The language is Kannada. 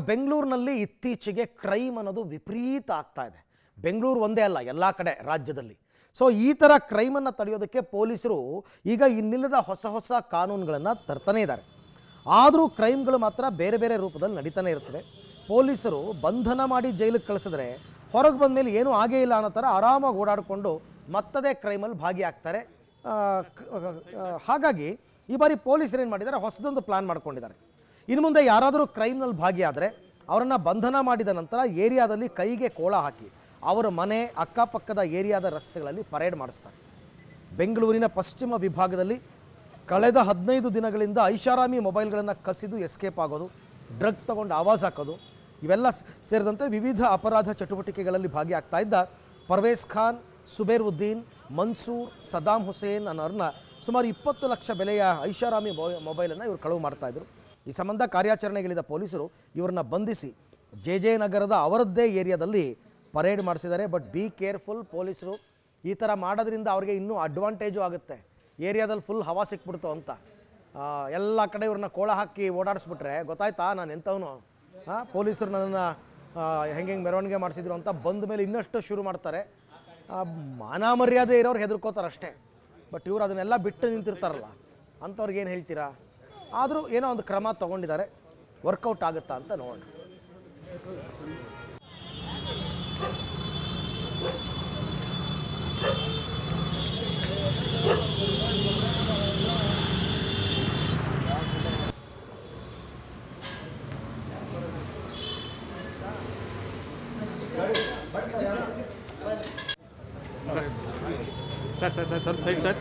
ಬೆಂಗಳೂರಿನಲ್ಲಿ ಇತ್ತೀಚೆಗೆ ಕ್ರೈಮ್ ಅನ್ನೋದು ವಿಪರೀತ ಆಗ್ತಾ ಇದೆ. ಬೆಂಗಳೂರು ಒಂದೇ ಅಲ್ಲ, ಎಲ್ಲ ಕಡೆ ರಾಜ್ಯದಲ್ಲಿ. ಸೊ ಈ ಥರ ಕ್ರೈಮನ್ನು ತಡೆಯೋದಕ್ಕೆ ಪೊಲೀಸರು ಈಗ ಇನ್ನಿಲ್ಲದ ಹೊಸ ಕಾನೂನುಗಳನ್ನು ತರ್ತಾನೆ ಇದ್ದಾರೆ. ಆದರೂ ಕ್ರೈಮ್ಗಳು ಮಾತ್ರ ಬೇರೆ ಬೇರೆ ರೂಪದಲ್ಲಿ ನಡೀತಾನೆ ಇರ್ತವೆ. ಪೊಲೀಸರು ಬಂಧನ ಮಾಡಿ ಜೈಲಿಗೆ ಕಳಿಸಿದ್ರೆ ಹೊರಗೆ ಬಂದ ಮೇಲೆ ಏನೂ ಆಗೇ ಇಲ್ಲ ಅನ್ನೋ ಥರ ಆರಾಮಾಗಿ ಓಡಾಡಿಕೊಂಡು ಮತ್ತದೇ ಕ್ರೈಮಲ್ಲಿ ಭಾಗಿಯಾಗ್ತಾರೆ. ಹಾಗಾಗಿ ಈ ಬಾರಿ ಪೊಲೀಸರು ಏನು ಮಾಡಿದ್ದಾರೆ, ಹೊಸದೊಂದು ಪ್ಲಾನ್ ಮಾಡ್ಕೊಂಡಿದ್ದಾರೆ. ಇನ್ನು ಮುಂದೆ ಯಾರಾದರೂ ಕ್ರೈಮ್ನಲ್ಲಿ ಭಾಗಿಯಾದರೆ ಅವರನ್ನು ಬಂಧನ ಮಾಡಿದ ನಂತರ ಏರಿಯಾದಲ್ಲಿ ಕೈಗೆ ಕೋಳ ಹಾಕಿ ಅವರ ಮನೆ ಅಕ್ಕಪಕ್ಕದ ಏರಿಯಾದ ರಸ್ತೆಗಳಲ್ಲಿ ಪರೇಡ್ ಮಾಡಿಸ್ತಾರೆ. ಬೆಂಗಳೂರಿನ ಪಶ್ಚಿಮ ವಿಭಾಗದಲ್ಲಿ ಕಳೆದ 15 ದಿನಗಳಿಂದ ಐಷಾರಾಮಿ ಮೊಬೈಲ್ಗಳನ್ನು ಕಸಿದು ಎಸ್ಕೇಪ್ ಆಗೋದು, ಡ್ರಗ್ ತಗೊಂಡು ಆವಾಜ್ ಹಾಕೋದು, ಇವೆಲ್ಲ ಸೇರಿದಂತೆ ವಿವಿಧ ಅಪರಾಧ ಚಟುವಟಿಕೆಗಳಲ್ಲಿ ಭಾಗಿಯಾಗ್ತಾ ಇದ್ದ ಪರ್ವೇಸ್ ಖಾನ್, ಸುಬೇರ್ ಉದ್ದೀನ್, ಮನ್ಸೂರ್, ಸದಾಂ ಹುಸೇನ್ ಅನ್ನೋರನ್ನ ಸುಮಾರು 20 ಲಕ್ಷ ಬೆಲೆಯ ಐಷಾರಾಮಿ ಮೊಬೈಲನ್ನು ಇವರು ಕಳವು ಮಾಡ್ತಾಯಿದ್ರು. ಈ ಸಂಬಂಧ ಕಾರ್ಯಾಚರಣೆಗಿಳಿದ ಪೊಲೀಸರು ಇವರನ್ನ ಬಂಧಿಸಿ ಜೆ ನಗರದ ಅವರದ್ದೇ ಏರಿಯಾದಲ್ಲಿ ಪರೇಡ್ ಮಾಡಿಸಿದ್ದಾರೆ. ಬಟ್ ಬಿ ಕೇರ್ಫುಲ್, ಪೊಲೀಸರು ಈ ಥರ ಮಾಡೋದ್ರಿಂದ ಅವ್ರಿಗೆ ಇನ್ನೂ ಅಡ್ವಾಂಟೇಜು ಆಗುತ್ತೆ. ಏರಿಯಾದಲ್ಲಿ ಫುಲ್ ಹವಾ ಸಿಕ್ಬಿಡ್ತು ಅಂತ ಎಲ್ಲ ಕಡೆ ಇವ್ರನ್ನ ಕೋಳ ಹಾಕಿ ಓಡಾಡಿಸ್ಬಿಟ್ರೆ ಗೊತ್ತಾಯ್ತಾ ನಾನು ಎಂಥವನು, ಪೊಲೀಸರು ನನ್ನನ್ನು ಹೆಂಗೆ ಮೆರವಣಿಗೆ ಮಾಡಿಸಿದ್ರು ಅಂತ ಬಂದ ಮೇಲೆ ಇನ್ನಷ್ಟು ಶುರು ಮಾಡ್ತಾರೆ. ಮಾನ ಮರ್ಯಾದೆ ಇರೋರು ಹೆದರ್ಕೋತಾರೆ ಅಷ್ಟೇ. ಬಟ್ ಇವರು ಅದನ್ನೆಲ್ಲ ಬಿಟ್ಟು ನಿಂತಿರ್ತಾರಲ್ಲ ಅಂಥವ್ರಿಗೆ ಏನು ಹೇಳ್ತೀರಾ? ಆದರೂ ಏನೋ ಒಂದು ಕ್ರಮ ತೊಗೊಂಡಿದ್ದಾರೆ, ವರ್ಕೌಟ್ ಆಗುತ್ತಾ ಅಂತ ನೋಡೋಣ. Sir side sir